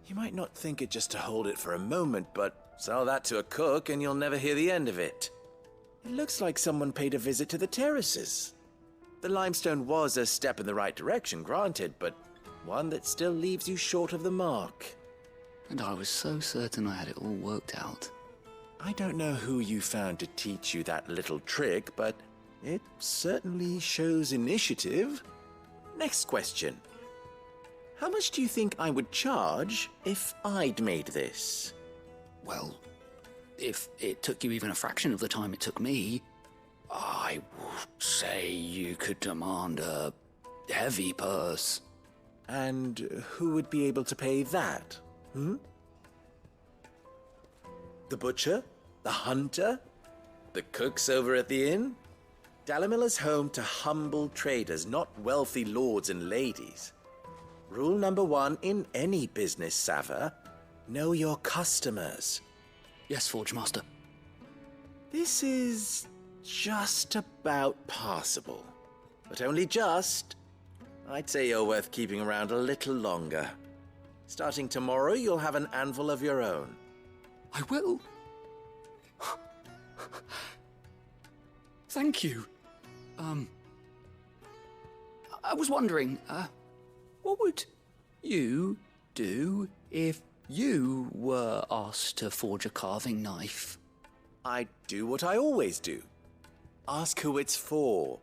You might not think it just to hold it for a moment, but sell that to a cook and you'll never hear the end of it. It looks like someone paid a visit to the terraces. The limestone was a step in the right direction, granted, but one that still leaves you short of the mark. And I was so certain I had it all worked out. I don't know who you found to teach you that little trick, but it certainly shows initiative. Next question. How much do you think I would charge if I'd made this? Well, if it took you even a fraction of the time it took me, I would say you could demand a heavy purse. And who would be able to pay that? The butcher? The hunter? The cooks over at the inn? Dalimil is home to humble traders, not wealthy lords and ladies. Rule number 1 in any business, Sava: know your customers. Yes, Forge Master. This is just about passable. But only just. I'd say you're worth keeping around a little longer. Starting tomorrow, you'll have an anvil of your own. I will. Thank you. I was wondering, what would you do if you were asked to forge a carving knife? I'd do what I always do. Ask who it's for.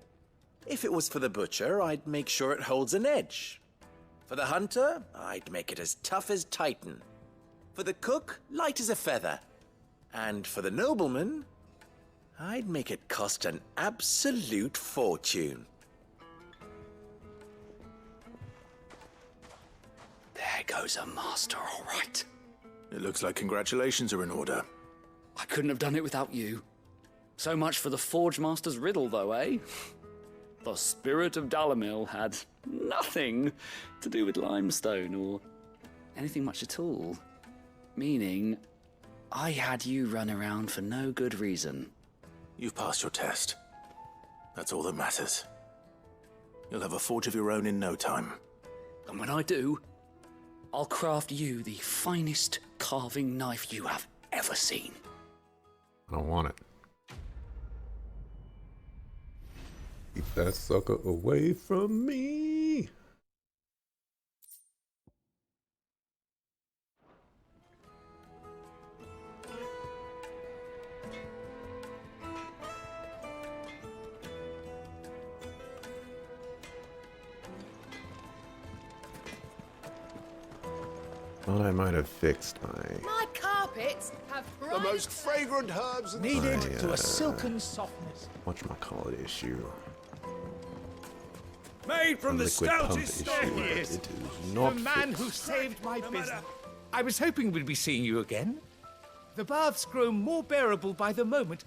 If it was for the butcher, I'd make sure it holds an edge. For the hunter, I'd make it as tough as Titan. For the cook, light as a feather. And for the nobleman, I'd make it cost an absolute fortune. There goes a master, all right. It looks like congratulations are in order. I couldn't have done it without you. So much for the Forge Master's riddle, though, eh? The spirit of Dalimil had nothing to do with limestone or anything much at all. Meaning, I had you run around for no good reason. You've passed your test. That's all that matters. You'll have a forge of your own in no time. And when I do, I'll craft you the finest carving knife you have ever seen. I want it. Keep that sucker away from me. Thought I might have fixed My carpets have The most fragrant herbs needed to a silken softness. whatchamacallit issue. Made from A the liquid pump stoutest issue, stone. but He is. it is not The man fixed. who saved my business. I was hoping we'd be seeing you again. The baths grow more bearable by the moment.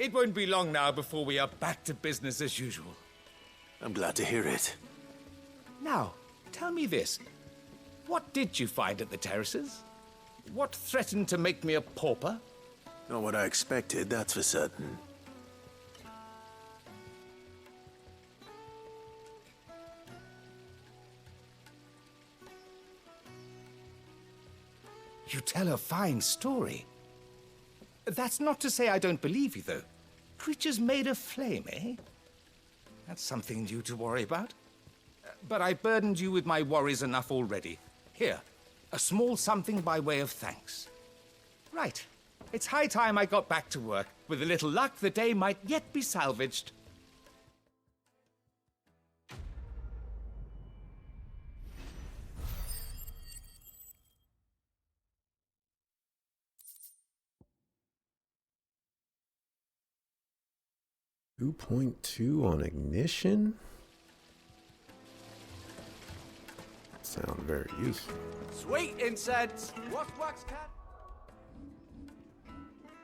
It won't be long now before we are back to business as usual. I'm glad to hear it. Now, tell me this. What did you find at the terraces? What threatened to make me a pauper? Not what I expected, that's for certain. You tell a fine story. That's not to say I don't believe you, though. Creatures made of flame, eh? That's something new to worry about. But I burdened you with my worries enough already. Here, a small something by way of thanks. Right. It's high time I got back to work. With a little luck, the day might yet be salvaged. .2 on ignition? Sound very useful. Sweet incense! What wax cat?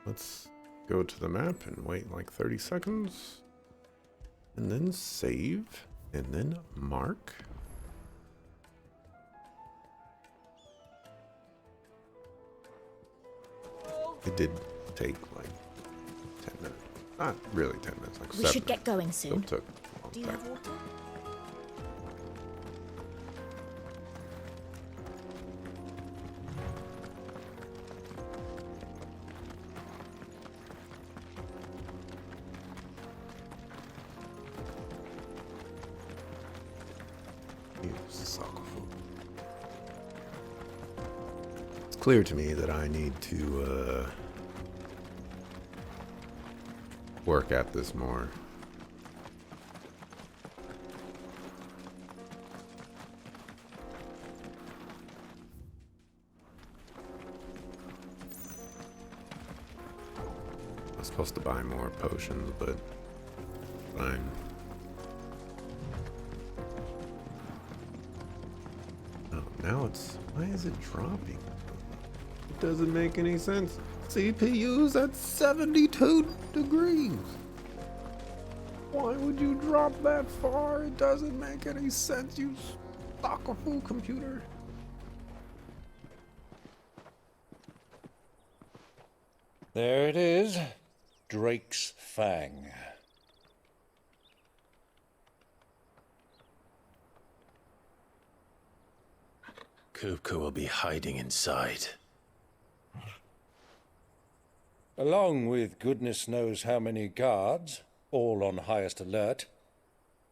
Let's go to the map and wait like 30 seconds. And then save. And then mark. It did take like 10 minutes. Not really 10 minutes, like 7 We should get going soon. Still took a long Do you time. have water? It's clear to me that I need to work at this more. I was supposed to buy more potions, but fine. Oh, now it's... Why is it dropping? It doesn't make any sense. CPU's at 72 degrees. Why would you drop that far? It doesn't make any sense, you stock a fool computer. There it is. Drake's Fang. Kupka will be hiding inside. Along with goodness knows how many guards, all on highest alert.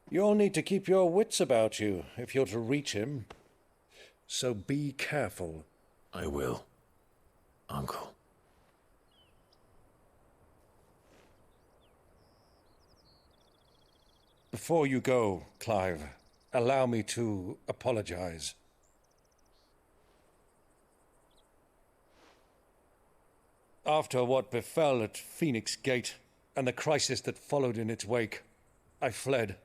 You'll need to keep your wits about you if you're to reach him. So be careful. I will, Uncle. Before you go, Clive, allow me to apologize. After what befell at Phoenix Gate and the crisis that followed in its wake, I fled.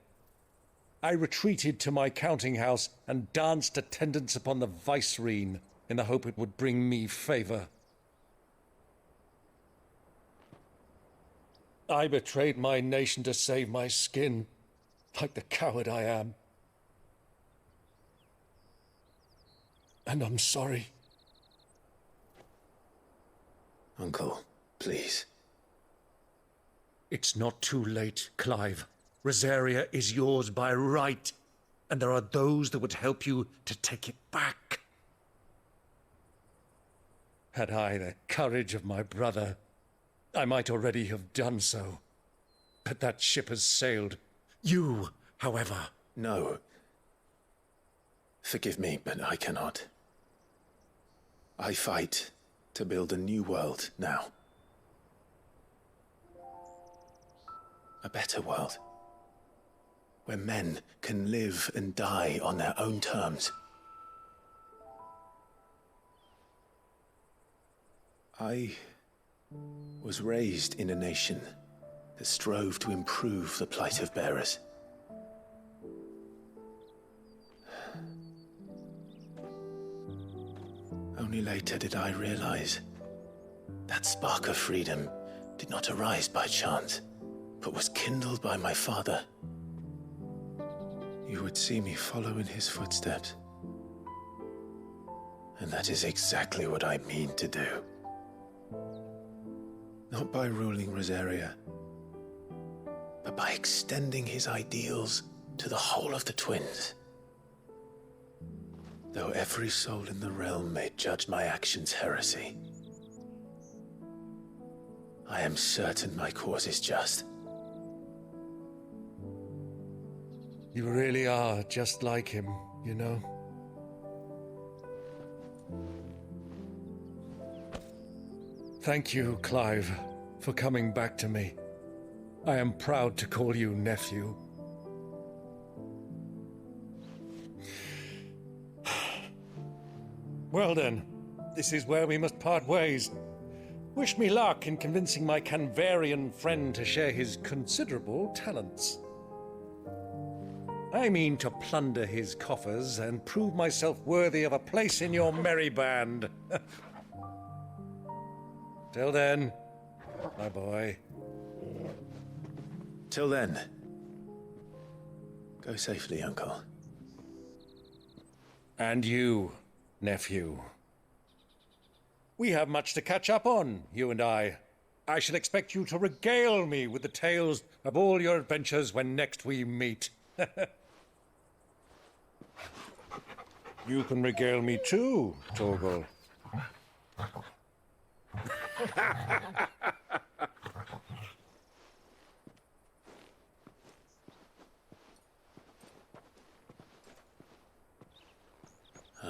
I retreated to my counting house and danced attendance upon the vicereine in the hope it would bring me favor. I betrayed my nation to save my skin, like the coward I am. And I'm sorry. Uncle, please. It's not too late, Clive. Rosaria is yours by right, and there are those that would help you to take it back. Had I the courage of my brother, I might already have done so. But that ship has sailed. You, however... No. Forgive me, but I cannot. I fight to build a new world now. A better world. Where men can live and die on their own terms. I was raised in a nation that strove to improve the plight of bearers. Only later did I realize that spark of freedom did not arise by chance, but was kindled by my father. You would see me follow in his footsteps. And that is exactly what I mean to do. Not by ruling Rosaria, but by extending his ideals to the whole of the twins. Though every soul in the realm may judge my actions heresy, I am certain my cause is just. You really are just like him, you know? Thank you, Clive, for coming back to me. I am proud to call you nephew. Well then, this is where we must part ways. Wish me luck in convincing my Canvarian friend to share his considerable talents. I mean to plunder his coffers and prove myself worthy of a place in your merry band. Till then, my boy. Till then, go safely, Uncle. And you, nephew. We have much to catch up on, you and I. I shall expect you to regale me with the tales of all your adventures when next we meet. You can regale me too, Torgal.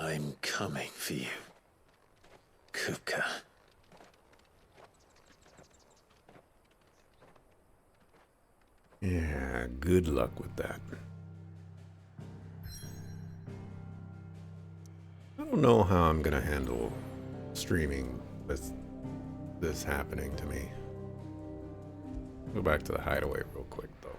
I'm coming for you, Kupka. Yeah, good luck with that. I don't know how I'm gonna handle streaming with this happening to me. Go back to the hideaway real quick, though.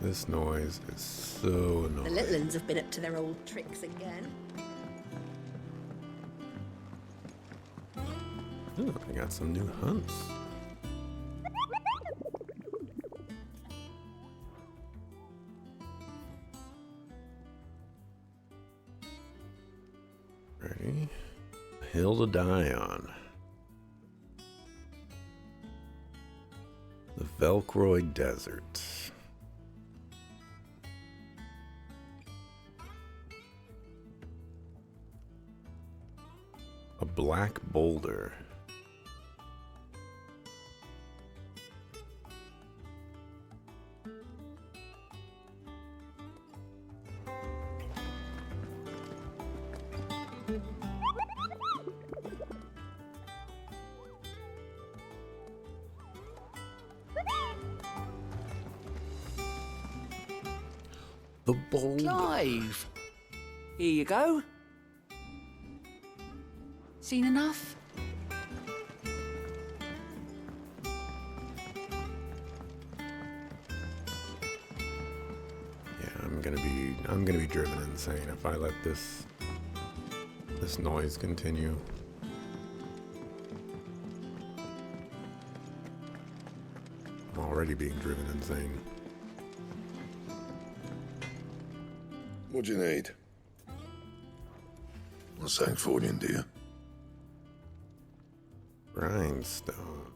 This noise is so annoying. The little ones have been up to their old tricks again. Ooh, I got some new hunts. Ready? Hill to die on. The Velcroy Desert. A black boulder. The boulder. Clive! Here you go. Seen enough? Yeah, I'm gonna be driven insane if I let this noise continue. I'm already being driven insane. What do you need? Want something Fordian, do you? Grindstone.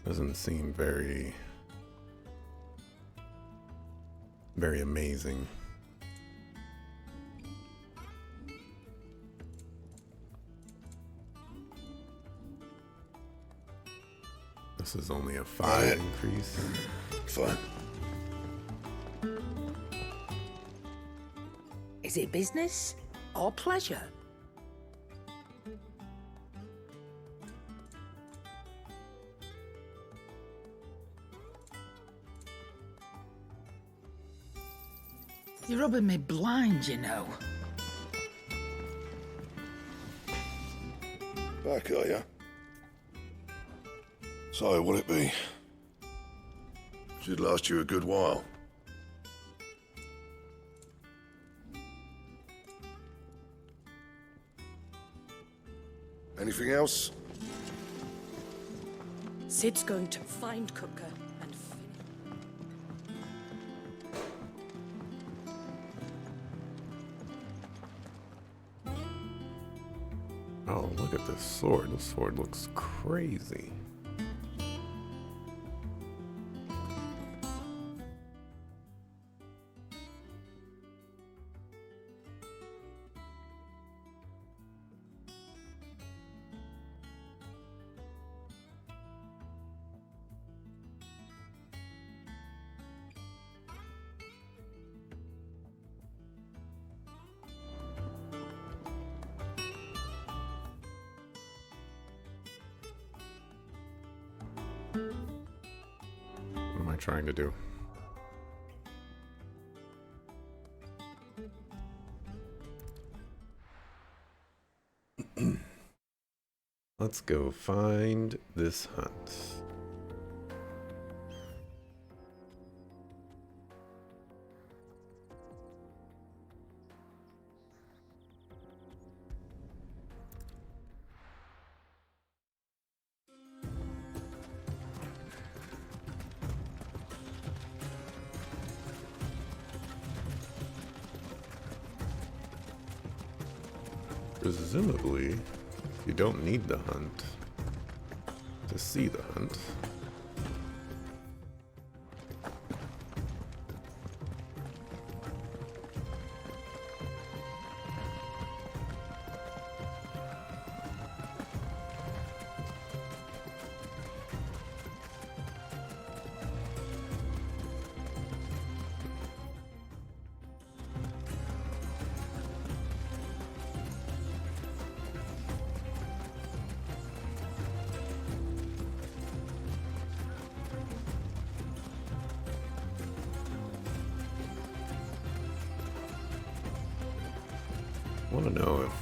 Doesn't seem very amazing. This is only a 5 increase. Fine. Is it business or pleasure? You're rubbing me blind, you know. Back, are ya? So, what'll it be? Should last you a good while. Anything else? Sid's going to find Kupka and Oh, look at this sword. This sword looks crazy. What am I trying to do? Let's go find this hunt. Presumably, you don't need the hunt to see the hunt. I want to know if...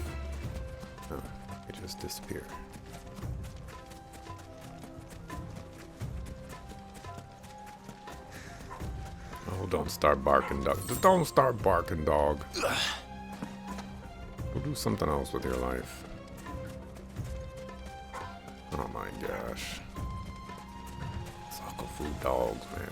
Oh, it just disappeared. Oh, don't start barking, dog. Just don't start barking, dog. Go do something else with your life. Oh my gosh. Soccer food dogs, man.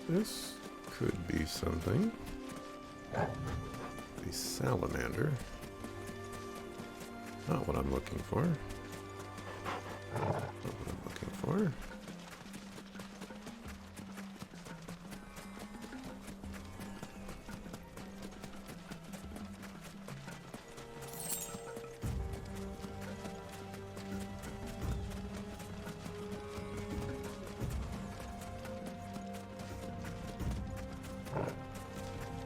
This could be something. The salamander. Not what I'm looking for. Not what I'm looking for.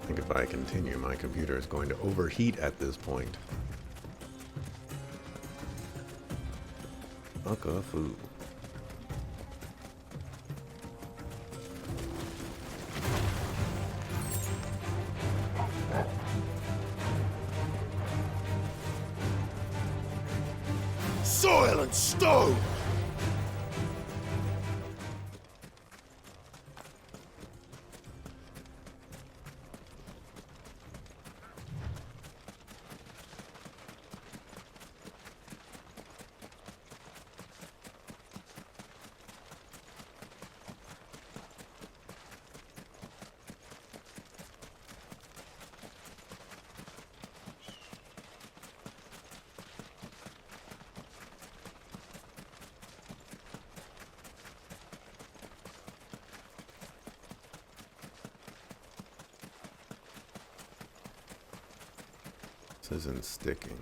I think if I continue, my computer is going to overheat at this point. Fuck a food. Soil and stone! This isn't sticking.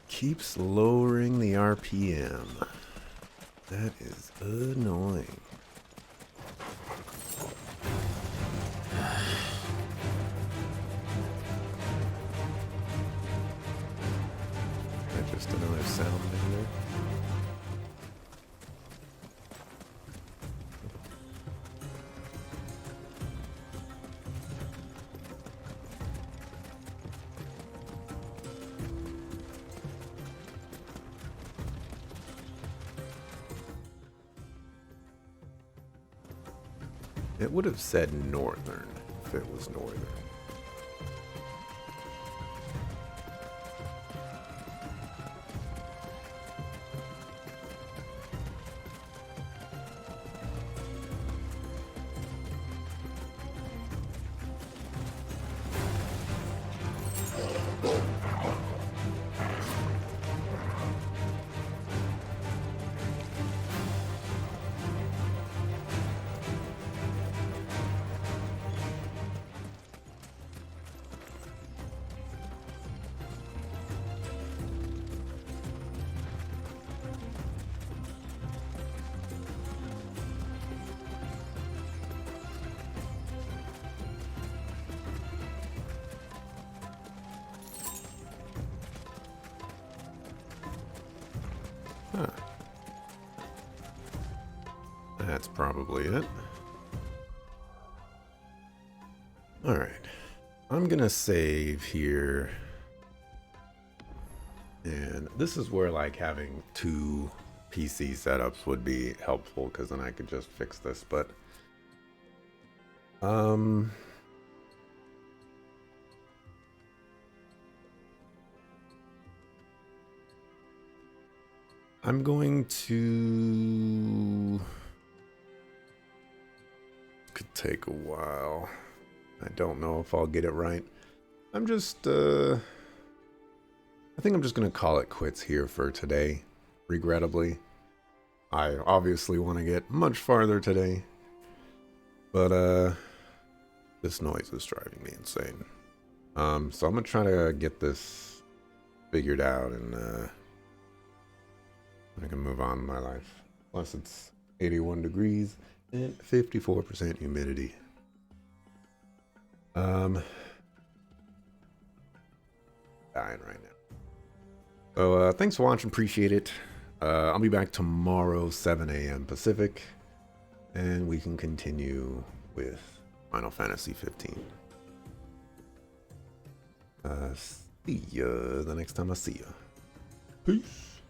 Keeps lowering the RPM. That is annoying. Is that just another sound in there? It would have said northern if it was northern. Huh. That's probably it. Alright. I'm gonna save here. And this is where like having two PC setups would be helpful, because then I could just fix this, but I'm going to... Could take a while. I don't know if I'll get it right. I'm just, I think I'm just going to call it quits here for today, regrettably. I obviously want to get much farther today. But, This noise is driving me insane. So I'm gonna try to get this figured out, and I can move on in my life. Plus it's 81 degrees and 54% humidity. Dying right now. So thanks for watching, appreciate it. I'll be back tomorrow, 7 a.m. Pacific, and we can continue with Final Fantasy 15. See ya the next time I see ya. Peace.